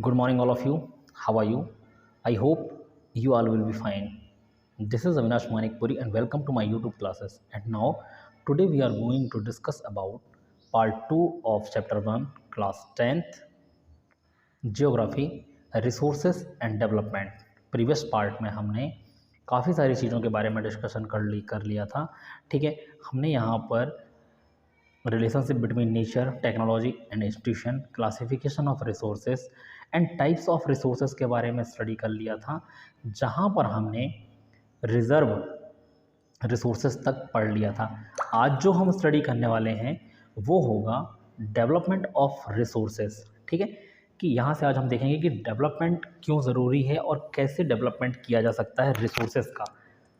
Good morning, all of you. How are you? I hope you all will be fine. This is Avinash Manikpuri, and welcome to my YouTube classes. And now, today we are going to discuss about part 2 of chapter 1, class 10th, Geography, Resources and Development. Previous part में हमने काफ़ी सारी चीज़ों के बारे में discussion कर लिया था. ठीक है, हमने यहाँ पर relationship between nature, technology and institution, classification of resources and types of resources के बारे में स्टडी कर लिया था, जहाँ पर हमने रिजर्व रिसोर्सेज तक पढ़ लिया था. आज जो हम स्टडी करने वाले हैं वो होगा डेवलपमेंट ऑफ रिसोर्सेज. ठीक है, कि यहाँ से आज हम देखेंगे कि डेवलपमेंट क्यों ज़रूरी है और कैसे डेवलपमेंट किया जा सकता है रिसोर्सेज का.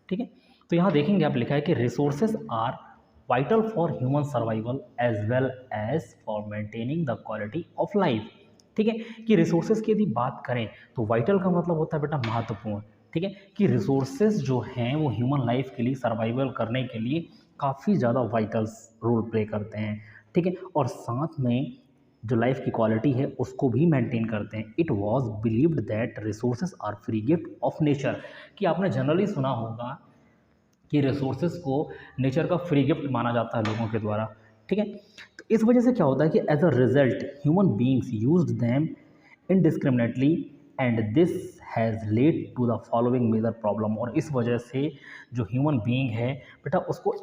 ठीक है, तो यहाँ देखेंगे आप लिखा है कि resources are vital for human survival as well as for maintaining the quality of life. ठीक है, कि रिसोर्सेज की यदि बात करें तो वाइटल का मतलब होता है बेटा महत्वपूर्ण. ठीक है, कि रिसोर्सेज जो हैं वो ह्यूमन लाइफ के लिए सर्वाइवल करने के लिए काफ़ी ज़्यादा वाइटल्स रोल प्ले करते हैं. ठीक है, और साथ में जो लाइफ की क्वालिटी है उसको भी मेंटेन करते हैं. It was believed that resources are free gift of nature. कि आपने जनरली सुना होगा कि रिसोर्सेज को नेचर का फ्री गिफ्ट माना जाता है लोगों के द्वारा. ठीक है, तो इस वजह से क्या होता है कि as a result human beings used them indiscriminately and this has led to the following major problem. और इस वजह से जो ह्यूमन बीइंग है बेटा उसको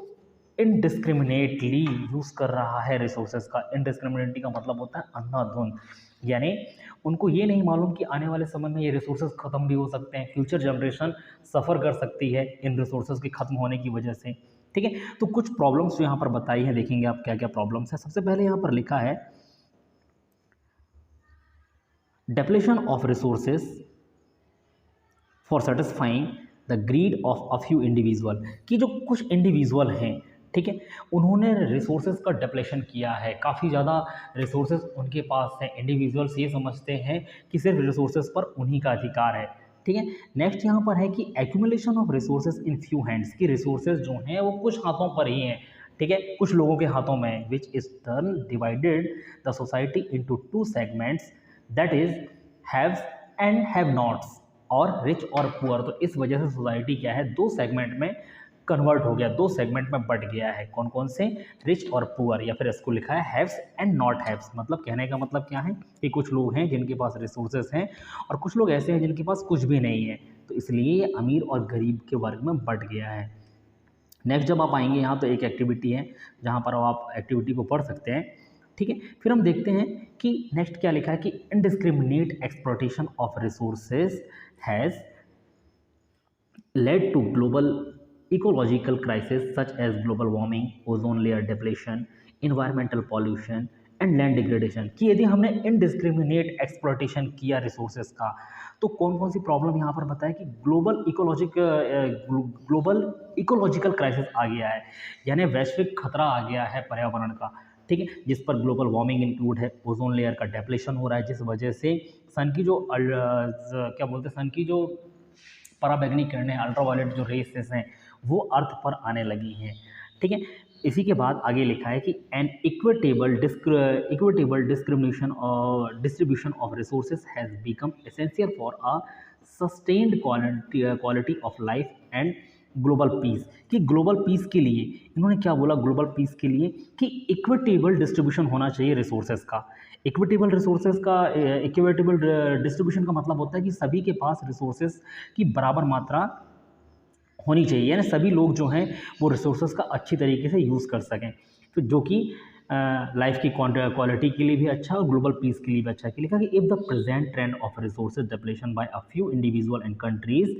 इनडिस्क्रिमिनेटली यूज़ कर रहा है रिसोर्सेज का. इनडिस्क्रिमिनेटली का मतलब होता है अंधाधुंध, यानी उनको ये नहीं मालूम कि आने वाले समय में ये रिसोर्सेज ख़त्म भी हो सकते हैं, फ्यूचर जनरेशन सफ़र कर सकती है इन रिसोर्सेज के ख़त्म होने की वजह से. ठीक है, तो कुछ प्रॉब्लम्स जो यहाँ पर बताई हैं, देखेंगे आप क्या क्या प्रॉब्लम्स हैं. सबसे पहले यहाँ पर लिखा है depletion of resources for satisfying the greed of a few individual. कि जो कुछ इंडिविजुअल हैं, ठीक है, उन्होंने रिसोर्सेज का डिप्लेशन किया है, काफ़ी ज़्यादा रिसोर्सेज उनके पास हैं. इंडिविजुअल्स ये समझते हैं कि सिर्फ रिसोर्सेज पर उन्हीं का अधिकार है. ठीक है, नेक्स्ट यहाँ पर है कि accumulation of resources in few hands. की रिसोर्सेज जो हैं वो कुछ हाथों पर ही हैं. ठीक है, कुछ लोगों के हाथों में, which is turn divided the society into two segments, that is haves and have nots, और रिच और पुअर. तो इस वजह से सोसाइटी क्या है, दो सेगमेंट में कन्वर्ट हो गया, दो सेगमेंट में बट गया है. कौन कौन से, रिच और पुअर, या फिर इसको लिखा है हैव्स एंड नॉट हैव्स. मतलब कहने का मतलब क्या है कि कुछ लोग हैं जिनके पास रिसोर्सेज हैं और कुछ लोग ऐसे हैं जिनके पास कुछ भी नहीं है. तो इसलिए ये अमीर और गरीब के वर्ग में बट गया है. नेक्स्ट जब आप आएंगे यहाँ तो एक एक्टिविटी है जहाँ पर आप एक्टिविटी को पढ़ सकते हैं. ठीक है, फिर हम देखते हैं कि नेक्स्ट क्या लिखा है कि indiscriminate exploitation of resources has led to global ecological crisis such as global warming, ozone layer depletion, environmental pollution and land degradation. कि यदि हमने इनडिस्क्रिमिनेट एक्सप्लॉयटेशन किया रिसोर्सेज का तो कौन कौन सी प्रॉब्लम यहाँ पर बताया कि ग्लोबल इकोलॉजिकल क्राइसिस आ गया है, यानी वैश्विक खतरा आ गया है पर्यावरण का. ठीक है, जिस पर ग्लोबल वार्मिंग इंक्लूड है, ओजोन लेयर का डेप्लेशन हो रहा है जिस वजह से सन की जो क्या बोलते हैं, सन की जो पराबैंगनी किरणें, अल्ट्रावायलेट जो रेसेस हैं वो अर्थ पर आने लगी हैं. ठीक है, इसी के बाद आगे लिखा है कि an equitable distribution of resources has become essential for a sustained quality of life and global peace. कि ग्लोबल पीस के लिए इन्होंने क्या बोला, ग्लोबल पीस के लिए कि इक्विटेबल डिस्ट्रीब्यूशन होना चाहिए रिसोर्सेज का. इक्विटेबल डिस्ट्रीब्यूशन का मतलब होता है कि सभी के पास रिसोर्सेज की बराबर मात्रा होनी चाहिए, यानी सभी लोग जो हैं वो रिसोर्सेज का अच्छी तरीके से यूज़ कर सकें. तो जो कि लाइफ की क्वालिटी के लिए भी अच्छा और ग्लोबल पीस के लिए भी अच्छा है. कि लिखा कि if the present trend of resources depletion by a few individual and countries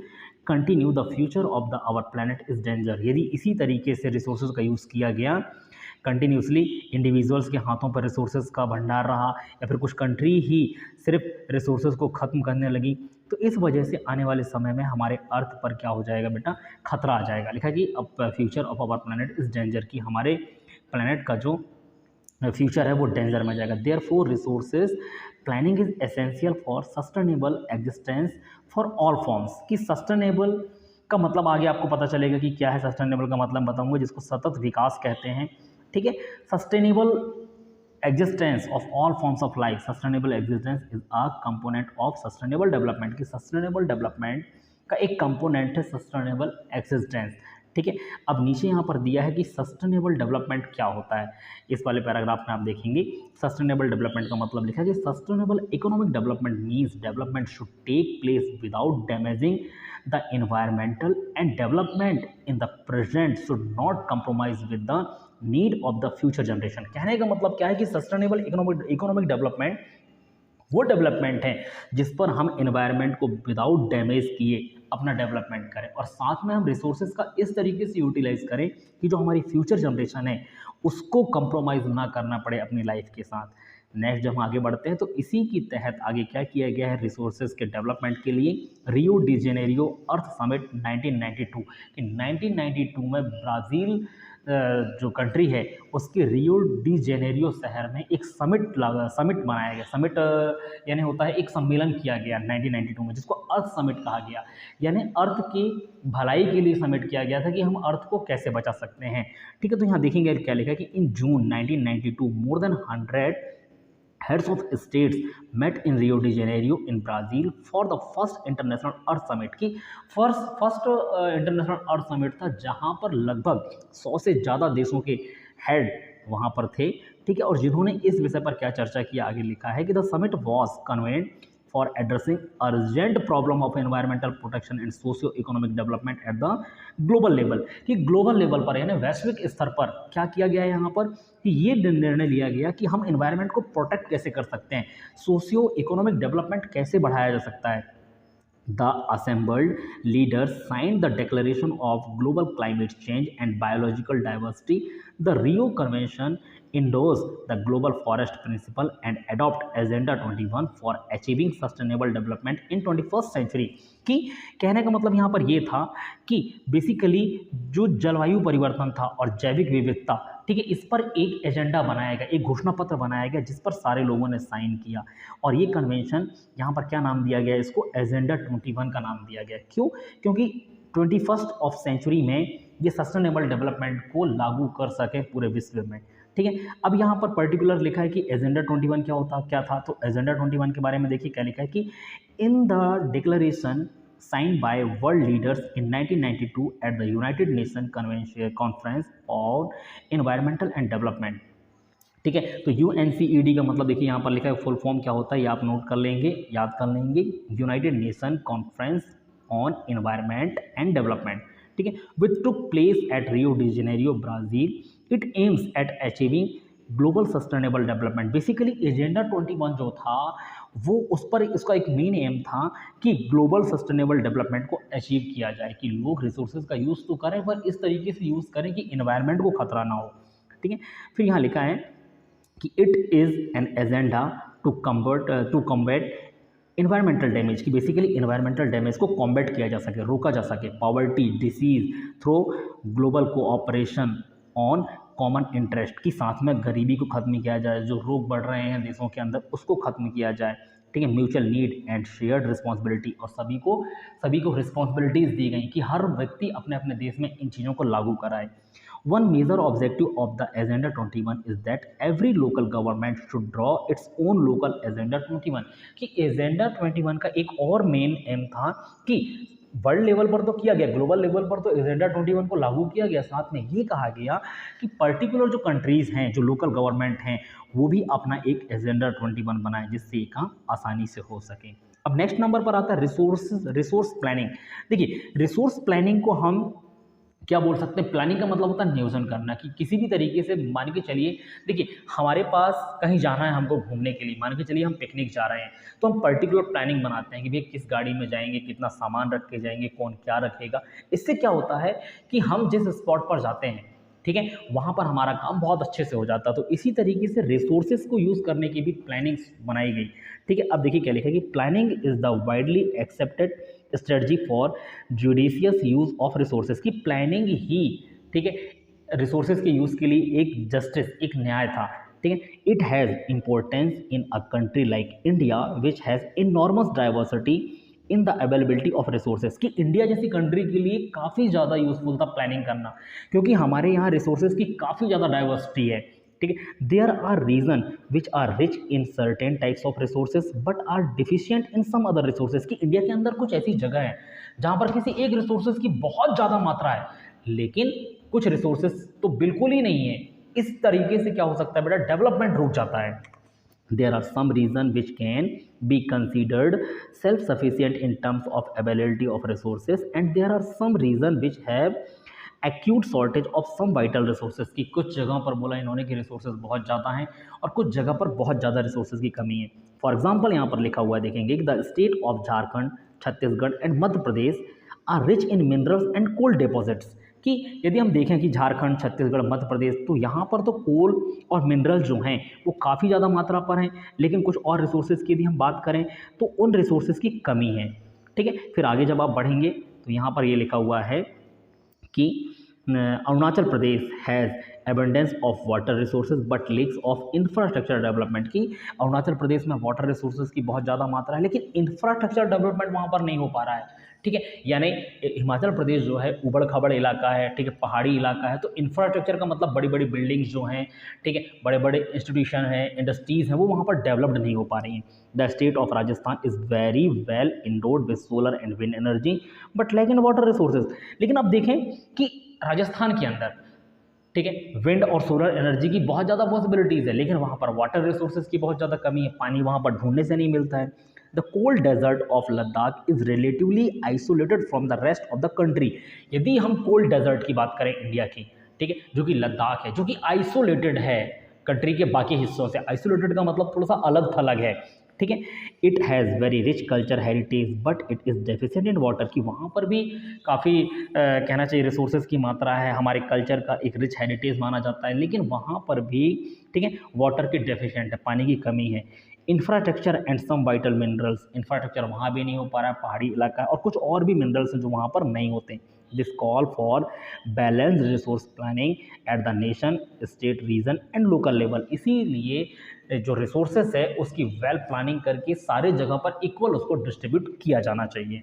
continue, the future of the our planet is danger. यदि इसी तरीके से रिसोर्सेज का यूज़ किया गया कंटिन्यूसली, इंडिविजुअल्स के हाथों पर रिसोर्सेज का भंडार रहा या फिर कुछ कंट्री ही सिर्फ रिसोर्सेज को ख़त्म करने लगी, तो इस वजह से आने वाले समय में हमारे अर्थ पर क्या हो जाएगा बेटा, खतरा आ जाएगा. लिखा कि अब future of our planet is danger, कि हमारे प्लैनेट का जो फ्यूचर है वो डेंजर में जाएगा. Therefore resources planning is essential for sustainable existence for all forms. कि सस्टेनेबल का मतलब आगे आपको पता चलेगा कि क्या है. सस्टेनेबल का मतलब बताऊंगा, जिसको सतत विकास कहते हैं. ठीक है, sustainable existence of all forms of life, sustainable existence is a component of sustainable development, कि सस्टेनेबल डेवलपमेंट का एक कंपोनेंट है सस्टेनेबल एक्सिस्टेंस। ठीक है, अब नीचे यहाँ पर दिया है कि सस्टेनेबल डेवलपमेंट क्या होता है। इस वाले पैराग्राफ में आप देखेंगे सस्टेनेबल डेवलपमेंट का मतलब लिखा है कि sustainable economic development means development should take place without damaging the environmental, and development in the present should not compromise with the need of the future generation। कहने का मतलब क्या है कि सस्टेनेबल इकोनॉमिक डेवलपमेंट वो डेवलपमेंट है जिस पर हम एनवायरनमेंट को विदाउट डैमेज किए अपना डेवलपमेंट करें, और साथ में हम रिसोर्सेज का इस तरीके से यूटिलाइज करें कि जो हमारी फ्यूचर जनरेशन है उसको कंप्रोमाइज़ ना करना पड़े अपनी लाइफ के साथ। नेक्स्ट जब हम आगे बढ़ते हैं तो इसी के तहत आगे क्या किया गया है, रिसोर्सेज के डेवलपमेंट के लिए रियो डी जेनेरियो अर्थ समिट 1992, कि 1992 में ब्राज़ील जो कंट्री है उसके रियो डी जेनेरियो शहर में एक समिट बनाया गया। समिट यानी होता है एक सम्मेलन किया गया 1992 में, जिसको अर्थ समिट कहा गया, यानी अर्थ की भलाई के लिए समिट किया गया था कि हम अर्थ को कैसे बचा सकते हैं। ठीक है, तो यहाँ देखेंगे क्या लिखा है कि इन जून 1992 more than 100 heads of states met in Rio de Janeiro in Brazil for the first international earth summit, की फर्स्ट इंटरनेशनल अर्थ समिट था जहां पर लगभग 100 से ज़्यादा देशों के हेड वहां पर थे। ठीक है, और जिन्होंने इस विषय पर क्या चर्चा की आगे लिखा है कि the summit was convent for addressing urgent problem of environmental protection and socio economic development at the global level, कि ग्लोबल लेवल पर यानी वैश्विक स्तर पर क्या किया गया है यहाँ पर कि ये निर्णय लिया गया कि हम एनवायरनमेंट को प्रोटेक्ट कैसे कर सकते हैं, सोशियो इकोनॉमिक डेवलपमेंट कैसे बढ़ाया जा सकता है। The assembled leaders signed the Declaration of Global Climate Change and Biological Diversity. The Rio Convention endorsed the Global Forest Principle and adopt Agenda 21 for achieving sustainable development in 21st century। कि कहने का मतलब यहाँ पर ये था कि basically जो जलवायु परिवर्तन था और जैविक विविधता, ठीक है, इस पर एक एजेंडा बनाया गया, एक घोषणा पत्र बनाया गया जिस पर सारे लोगों ने साइन किया, और ये कन्वेंशन यहाँ पर क्या नाम दिया गया, इसको एजेंडा 21 का नाम दिया गया। क्यों? क्योंकि 21st ऑफ सेंचुरी में ये सस्टेनेबल डेवलपमेंट को लागू कर सके पूरे विश्व में। ठीक है, अब यहाँ पर पर्टिकुलर लिखा है कि एजेंडा 21 क्या था, तो एजेंडा 21 के बारे में देखिए क्या लिखा है कि in the declaration signed by world leaders in 1992 at the United Nations Conference on Environmental and Development। ठीक है, तो UNCED का मतलब देखिए यहाँ पर लिखा है, फुल फॉर्म क्या होता है ये आप नोट कर लेंगे, याद कर लेंगे, United Nation Conference on Environment and Development. ठीक है, which took place at Rio de Janeiro Brazil. It aims at achieving global sustainable development. Basically agenda 21 जो था वो उस पर उसका एक मेन एम था कि ग्लोबल सस्टेनेबल डेवलपमेंट को अचीव किया जाए, कि लोग रिसोर्सेज का यूज़ तो करें पर इस तरीके से यूज़ करें कि इन्वायरमेंट को खतरा ना हो। ठीक है, फिर यहाँ लिखा है कि it is an agenda to combat environmental damage, की बेसिकली इन्वायरमेंटल डैमेज को कॉम्बैट किया जा सके, रोका जा सके, poverty, disease through global cooperation on common interest, की साथ में गरीबी को खत्म किया जाए, जो रोग बढ़ रहे हैं देशों के अंदर उसको खत्म किया जाए। ठीक है, mutual need and shared responsibility, और सभी को रिस्पॉन्सिबिलिटीज़ दी गई कि हर व्यक्ति अपने अपने देश में इन चीज़ों को लागू कराए। One major objective of the agenda 21 is that every local government should draw its own local agenda 21, कि एजेंडा 21 का एक और मेन एम था कि वर्ल्ड लेवल पर तो किया गया, ग्लोबल लेवल पर तो एजेंडा 21 को लागू किया गया, साथ में ये कहा गया कि पर्टिकुलर जो कंट्रीज़ हैं, जो लोकल गवर्नमेंट हैं, वो भी अपना एक एजेंडा 21 बनाए जिससे ये काम आसानी से हो सके। अब नेक्स्ट नंबर पर आता है रिसोर्स प्लानिंग। देखिए, रिसोर्स प्लानिंग को हम क्या बोल सकते हैं, प्लानिंग का मतलब होता है नियोजन करना, कि किसी भी तरीके से मान के चलिए, देखिए हमारे पास कहीं जाना है हमको घूमने के लिए, मान के चलिए हम पिकनिक जा रहे हैं, तो हम पर्टिकुलर प्लानिंग बनाते हैं कि भैया किस गाड़ी में जाएंगे, कितना सामान रख के जाएंगे, कौन क्या रखेगा। इससे क्या होता है कि हम जिस स्पॉट पर जाते हैं, ठीक है, वहाँ पर हमारा काम बहुत अच्छे से हो जाता है। तो इसी तरीके से रिसोर्सेज को यूज़ करने की भी प्लानिंग बनाई गई। ठीक है, अब देखिए क्या लिखा है कि planning is the widely accepted strategy for judicious use of resources, की प्लानिंग ही, ठीक है, रिसोर्सेज के यूज़ के लिए एक जस्टिस, एक न्याय था। ठीक है, it has importance in a country like India which has enormous diversity in the availability of resources, कि इंडिया जैसी कंट्री के लिए काफ़ी ज़्यादा यूजफुल था प्लानिंग करना, क्योंकि हमारे यहाँ रिसोर्सेज की काफ़ी ज़्यादा डाइवर्सिटी है। ठीक है। There are region which are rich in certain types of resources but are deficient in some other resources, कि इंडिया के अंदर कुछ ऐसी जगह है जहाँ पर किसी एक रिसोर्सेज की बहुत ज़्यादा मात्रा है, लेकिन कुछ रिसोर्सेज तो बिल्कुल ही नहीं है। इस तरीके से क्या हो सकता है बेटा, डेवलपमेंट रुक जाता है। There are some reasons which can be considered self-sufficient in terms of availability of resources, and there are some reasons which have acute shortage of some vital resources, की कुछ जगहों पर बोला इन्होंने कि रिसोर्सेज बहुत ज़्यादा हैं और कुछ जगह पर बहुत ज़्यादा रिसोर्सेज की कमी है। फॉर एग्जाम्पल यहाँ पर लिखा हुआ है, देखेंगे the state of Jharkhand, Chhattisgarh and Madhya Pradesh are rich in minerals and coal deposits, कि यदि हम देखें कि झारखंड, छत्तीसगढ़, मध्य प्रदेश, तो यहाँ पर तो कोल और मिनरल जो हैं वो काफ़ी ज़्यादा मात्रा पर हैं, लेकिन कुछ और रिसोर्सेज की यदि हम बात करें तो उन रिसोर्सेज की कमी है। ठीक है, फिर आगे जब आप बढ़ेंगे तो यहाँ पर ये लिखा हुआ है कि Arunachal Pradesh has abundance of water resources but lacks of infrastructure development, की अरुणाचल प्रदेश में वाटर रिसोर्सेज की बहुत ज़्यादा मात्रा है, लेकिन इंफ्रास्ट्रक्चर डेवलपमेंट वहाँ पर नहीं हो पा रहा है। ठीक है, यानी हिमाचल प्रदेश जो है उबड़ खाबड़ इलाका है, ठीक है, पहाड़ी इलाका है, तो इंफ्रास्ट्रक्चर का मतलब बड़ी बड़ी बिल्डिंग्स जो हैं, ठीक है, बड़े बड़े इंस्टीट्यूशन हैं, इंडस्ट्रीज़ हैं, वो वहाँ पर डेवलप्ड नहीं हो पा रही हैं। The state of Rajasthan is very well endowed with solar and wind energy but lack in water resources, लेकिन अब देखें कि राजस्थान के अंदर, ठीक है, विंड और सोलर एनर्जी की बहुत ज़्यादा पॉसिबिलिटीज़ है, लेकिन वहाँ पर वाटर रिसोर्सेज की बहुत ज़्यादा कमी है, पानी वहाँ पर ढूंढने से नहीं मिलता है। The cold desert of Ladakh is relatively isolated from the rest of the country, यदि हम कोल्ड डेजर्ट की बात करें इंडिया की, ठीक है, जो कि लद्दाख है, जो कि आइसोलेटेड है कंट्री के बाकी हिस्सों से। आइसोलेटेड का मतलब थोड़ा सा अलग थलग है, ठीक है। It has very rich culture heritage but it is deficient in water, की वहाँ पर भी काफ़ी कहना चाहिए रिसोर्सेज की मात्रा है, हमारे कल्चर का एक रिच हेरिटेज माना जाता है, लेकिन वहाँ पर भी, ठीक है, वाटर की डेफिशिएंट है, पानी की कमी है। Infrastructure and some vital minerals, infrastructure वहाँ भी नहीं हो पा रहा है, पहाड़ी इलाका है, और कुछ और भी मिनरल्स हैं जो वहाँ पर नहीं होते। This call for balance resource planning at the nation, state, region and local level, इसीलिए जो रिसोर्सेस है उसकी वेल प्लानिंग करके सारे जगह पर इक्वल उसको डिस्ट्रीब्यूट किया जाना चाहिए।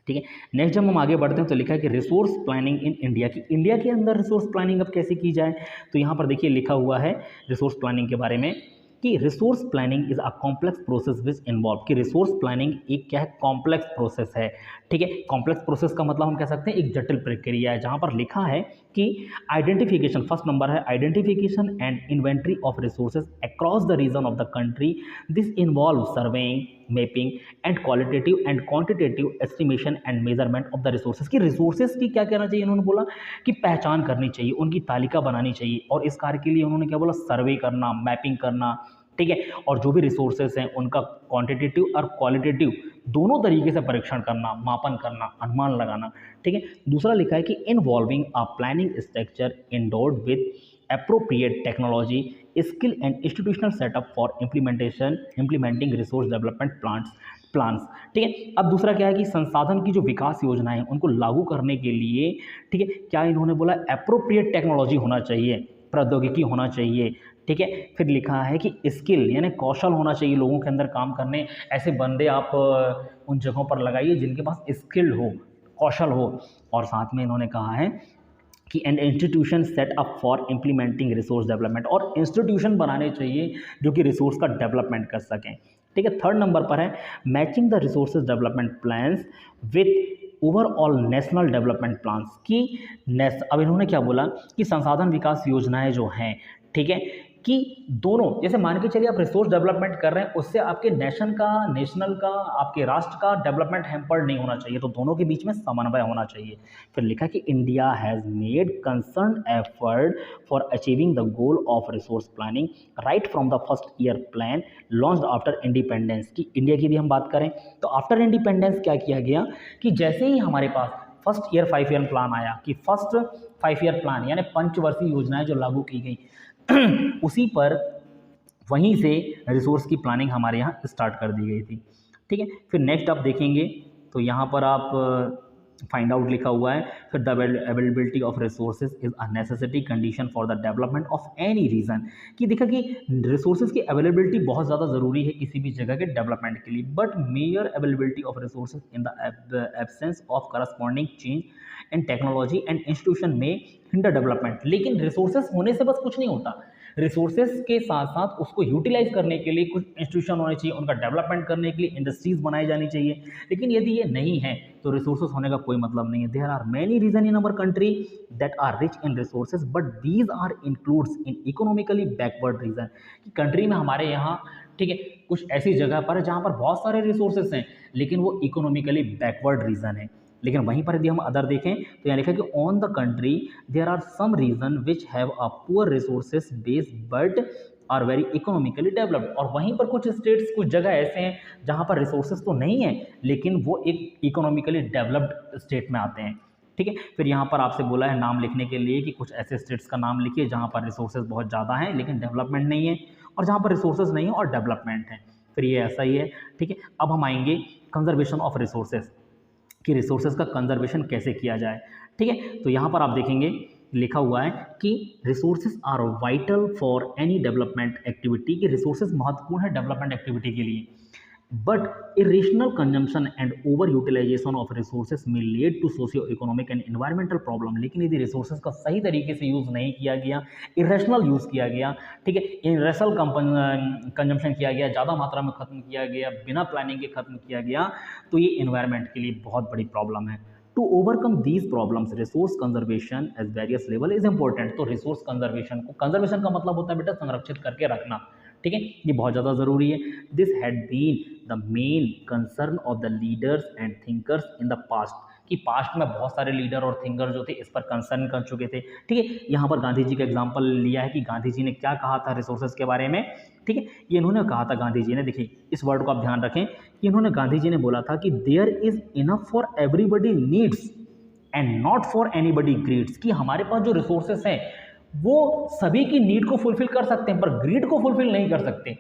ठीक है, नेक्स्ट जब हम आगे बढ़ते हैं तो लिखा है कि रिसोर्स प्लानिंग इन इंडिया, की इंडिया के अंदर रिसोर्स प्लानिंग अब कैसे की जाए, तो यहाँ पर देखिए लिखा हुआ है रिसोर्स प्लानिंग के बारे में कि resource planning is a complex process which involve, कि रिसोर्स प्लानिंग एक क्या है, कॉम्प्लेक्स प्रोसेस है। ठीक है, कॉम्प्लेक्स प्रोसेस का मतलब हम कह सकते हैं एक जटिल प्रक्रिया है, जहाँ पर लिखा है कि आइडेंटिफिकेशन, फर्स्ट नंबर है identification and inventory of resources across the region of the country, this involve surveying, mapping and qualitative and quantitative estimation and measurement of the resources, की रिसोर्सेज की क्या कहना चाहिए, इन्होंने बोला कि पहचान करनी चाहिए, उनकी तालिका बनानी चाहिए, और इस कार्य के लिए उन्होंने क्या बोला, सर्वे करना, मैपिंग करना, ठीक है, और जो भी रिसोर्सेज हैं उनका क्वांटिटेटिव और क्वालिटेटिव दोनों तरीके से परीक्षण करना, मापन करना, अनुमान लगाना। ठीक है, दूसरा लिखा है कि involving a planning structure endured with appropriate technology, skill and institutional setup for implementing resource development plans. ठीक है, अब दूसरा क्या है कि संसाधन की जो विकास योजना है उनको लागू करने के लिए, ठीक है, क्या इन्होंने बोला, एप्रोप्रिएट टेक्नोलॉजी होना चाहिए, प्रौद्योगिकी होना चाहिए। ठीक है, फिर लिखा है कि स्किल यानी कौशल होना चाहिए लोगों के अंदर काम करने, ऐसे बंदे आप उन जगहों पर लगाइए जिनके पास स्किल हो, कौशल हो, और साथ में इन्होंने कहा है कि and institution set up for implementing resource development, और इंस्टीट्यूशन बनाने चाहिए जो कि रिसोर्स का डेवलपमेंट कर सकें। ठीक है, थर्ड नंबर पर है matching the resources development plans with overall national development plans, की अब इन्होंने क्या बोला कि संसाधन विकास योजनाएं जो हैं, ठीक है, कि दोनों, जैसे मान के चलिए आप रिसोर्स डेवलपमेंट कर रहे हैं, उससे आपके नेशनल का आपके राष्ट्र का डेवलपमेंट हैम्पर्ड नहीं होना चाहिए, तो दोनों के बीच में समन्वय होना चाहिए। फिर लिखा कि India has made concern effort for achieving the goal of resource planning right from the first year plan launched after independence, की इंडिया की भी हम बात करें तो आफ्टर इंडिपेंडेंस क्या किया गया कि जैसे ही हमारे पास फर्स्ट ईयर 5 ईयर प्लान आया, कि फर्स्ट 5 ईयर प्लान यानी पंचवर्षीय योजनाएं जो लागू की गई उसी पर वहीं से रिसोर्स की प्लानिंग हमारे यहाँ स्टार्ट कर दी गई थी। ठीक है, फिर नेक्स्ट आप देखेंगे तो यहाँ पर आप फाइंड आउट लिखा हुआ है, फिर the availability of resources is a necessity condition for the development of any region, कि देखा कि रिसोर्सेज की अवेलेबिलिटी बहुत ज़्यादा ज़रूरी है किसी भी जगह के डेवलपमेंट के लिए, but mayor availability of resources in the absence of corresponding change and technology and institution में हिंडर डेवलपमेंट, लेकिन रिसोर्सेज होने से बस कुछ नहीं होता, रिसोर्सेज के साथ साथ उसको यूटिलाइज करने के लिए कुछ इंस्टीट्यूशन होने चाहिए, उनका डेवलपमेंट करने के लिए इंडस्ट्रीज बनाई जानी चाहिए। लेकिन यदि ये नहीं है तो रिसोर्सेज होने का कोई मतलब नहीं है। There are many region in our country that are rich in resources but these are includes in economically backward region, कि कंट्री में हमारे यहाँ, ठीक है, कुछ ऐसी जगह पर है जहाँ पर बहुत सारे रिसोर्सेज हैं लेकिन वो इकोनॉमिकली बैकवर्ड रीजन है। लेकिन वहीं पर यदि हम अदर देखें तो यहाँ लिखा है कि on the country there are some region which have a poor resources base but are very economically developed, और वहीं पर कुछ स्टेट्स, कुछ जगह ऐसे हैं जहाँ पर रिसोर्सेज तो नहीं है लेकिन वो एक इकोनॉमिकली डेवलप्ड स्टेट में आते हैं। ठीक है, फिर यहाँ पर आपसे बोला है नाम लिखने के लिए कि कुछ ऐसे स्टेट्स का नाम लिखिए जहाँ पर रिसोर्सेज बहुत ज़्यादा हैं लेकिन डेवलपमेंट नहीं है, और जहाँ पर रिसोर्सेज नहीं है और डेवलपमेंट है। फिर ये ऐसा ही है। ठीक है, अब हम आएंगे कंजर्वेशन ऑफ रिसोर्सेज, कि रिसोर्सेज का कंजर्वेशन कैसे किया जाए। ठीक है, तो यहाँ पर आप देखेंगे लिखा हुआ है कि resources are vital for any development activity, कि रिसोर्सेज महत्वपूर्ण है डेवलपमेंट एक्टिविटी के लिए, but irrational consumption and over utilization of resources may lead to socio economic and environmental problem. लेकिन यदि रिसोर्सेज का सही तरीके से यूज़ नहीं किया गया, इरेशनल यूज़ किया गया, ठीक है, इरेशनल कंजम्पशन किया गया, ज़्यादा मात्रा में खत्म किया गया, बिना प्लानिंग के खत्म किया गया, तो ये इन्वायरमेंट के लिए बहुत बड़ी प्रॉब्लम है। To overcome these problems resource conservation as various level is important. तो रिसोर्स कंजर्वेशन को, कंजर्वेशन का मतलब होता है बेटा संरक्षित करके रखना, ठीक है, ये बहुत ज़्यादा ज़रूरी है। This had been the main concern of the leaders and thinkers in the past, कि पास्ट में बहुत सारे लीडर और थिंकर जो थे इस पर कंसर्न कर चुके थे। ठीक है, यहाँ पर गांधी जी का एग्जाम्पल लिया है कि गांधी जी ने क्या कहा था रिसोर्सेज के बारे में। ठीक है, ये इन्होंने कहा था गांधी जी ने, देखिए इस वर्ड को आप ध्यान रखें कि इन्होंने, गांधी जी ने बोला था कि there is enough for everybody needs and not for anybody greeds, कि हमारे पास जो रिसोर्सेज हैं वो सभी की नीड को फुलफिल कर सकते हैं पर ग्रीड को फुलफिल नहीं कर सकते।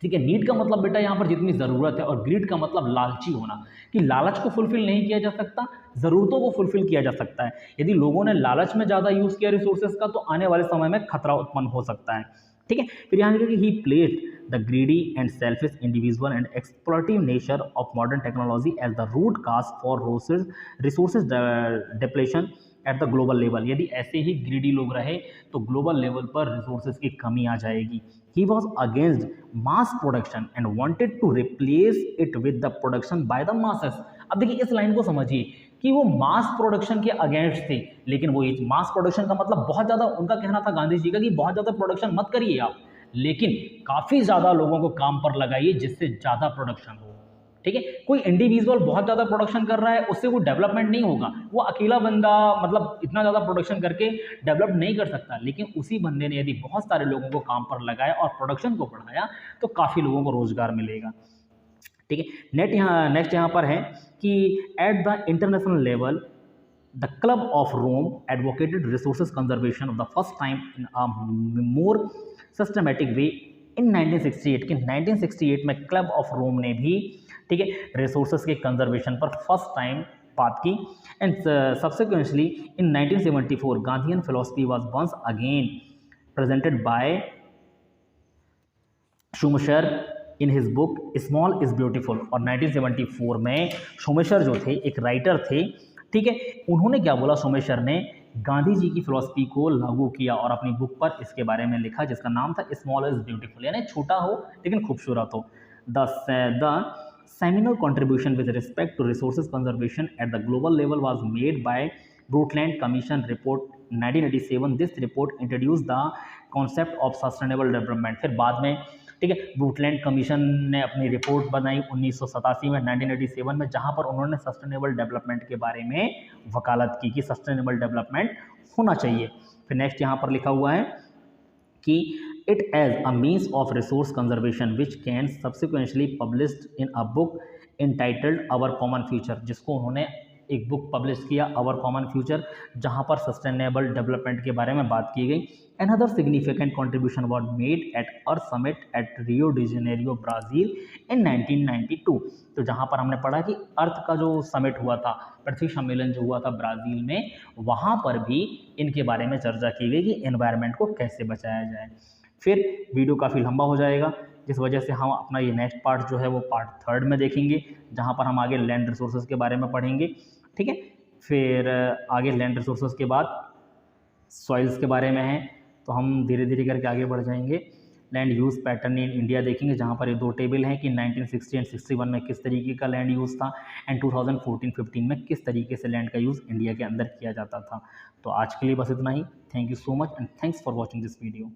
ठीक है, नीड का मतलब बेटा यहाँ पर जितनी ज़रूरत है, और ग्रीड का मतलब लालची होना, कि लालच को फुलफिल नहीं किया जा सकता, ज़रूरतों को फुलफिल किया जा सकता है। यदि लोगों ने लालच में ज़्यादा यूज़ किया रिसोर्सेज का तो आने वाले समय में खतरा उत्पन्न हो सकता है। ठीक है, फिर यहाँ लिखा कि he placed the greedy and selfish individual and exploitative nature of modern technology as the root cause for resources depletion at the global level. यदि ऐसे ही ग्रीडी लोग रहे तो ग्लोबल लेवल पर रिसोर्सेज की कमी आ जाएगी। He was against mass production and wanted to replace it with the production by the masses। अब देखिए इस लाइन को समझिए कि वो मास प्रोडक्शन के अगेंस्ट थे, लेकिन वो मास प्रोडक्शन का मतलब बहुत ज़्यादा, उनका कहना था गांधी जी का कि बहुत ज़्यादा प्रोडक्शन मत करिए आप, लेकिन काफ़ी ज़्यादा लोगों को काम पर लगाइए जिससे ज़्यादा प्रोडक्शन हो। ठीक है, कोई इंडिविजुअल बहुत ज़्यादा प्रोडक्शन कर रहा है उससे वो डेवलपमेंट नहीं होगा, वो अकेला बंदा मतलब इतना ज़्यादा प्रोडक्शन करके डेवलप नहीं कर सकता, लेकिन उसी बंदे ने यदि बहुत सारे लोगों को काम पर लगाया और प्रोडक्शन को बढ़ाया तो काफ़ी लोगों को रोजगार मिलेगा। ठीक है, नेक्स्ट यहाँ पर है कि at the international level the Club of Rome advocated resources conservation of the first time in a more systematic way in 1968। कि 1968 में क्लब ऑफ रोम ने भी, ठीक है, रिसोर्सेज के कंजर्वेशन पर फर्स्ट टाइम बात की। And subsequently in 1974 Gandhian philosophy was once again presented by Schumacher in his book small is beautiful. और 1974 में शुमशर जो थे, एक राइटर थे, ठीक है, उन्होंने क्या बोला, शुमशर ने गांधी जी की फिलॉसफी को लागू किया और अपनी बुक पर इसके बारे में लिखा जिसका नाम था स्मॉल इज ब्यूटीफुल, यानी छोटा हो लेकिन खूबसूरत हो। The seminal contribution with respect to resources conservation at the global level was made by Brundtland Commission report 1987। This report introduced the concept of sustainable development। फिर बाद में, ठीक है, ब्रूटलैंड कमीशन ने अपनी रिपोर्ट बनाई 1987 में, 1987 में, जहां पर उन्होंने सस्टेनेबल डेवलपमेंट के बारे में वकालत की कि सस्टेनेबल डेवलपमेंट होना चाहिए। फिर नेक्स्ट यहाँ पर लिखा हुआ है कि it as a means of resource conservation which can subsequently published in a book entitled Our Common Future, जिसको उन्होंने एक बुक पब्लिश किया Our Common Future, जहां पर सस्टेनेबल डेवलपमेंट के बारे में बात की गई। Another significant contribution was made at Earth Summit at Rio de Janeiro, Brazil in 1992। तो जहां पर हमने पढ़ा कि अर्थ का जो समिट हुआ था, पृथ्वी सम्मेलन जो हुआ था ब्राज़ील में, वहां पर भी इनके बारे में चर्चा की गई कि एनवायरनमेंट को कैसे बचाया जाए। फिर वीडियो काफ़ी लंबा हो जाएगा, जिस वजह से हम अपना ये नेक्स्ट पार्ट जो है वो पार्ट 3 में देखेंगे, जहाँ पर हम आगे लैंड रिसोर्सेज के बारे में पढ़ेंगे। ठीक है, फिर आगे लैंड रिसोर्सेज के बाद सॉइल्स के बारे में है, तो हम धीरे धीरे करके आगे बढ़ जाएंगे। Land use pattern in India देखेंगे, जहाँ पर ये 2 टेबल हैं कि 1960 एंड 61 में किस तरीके का लैंड यूज़ था एंड 2014-15 में किस तरीके से लैंड का यूज़ इंडिया के अंदर किया जाता था। तो आज के लिए बस इतना ही। Thank you so much and thanks for watching this video.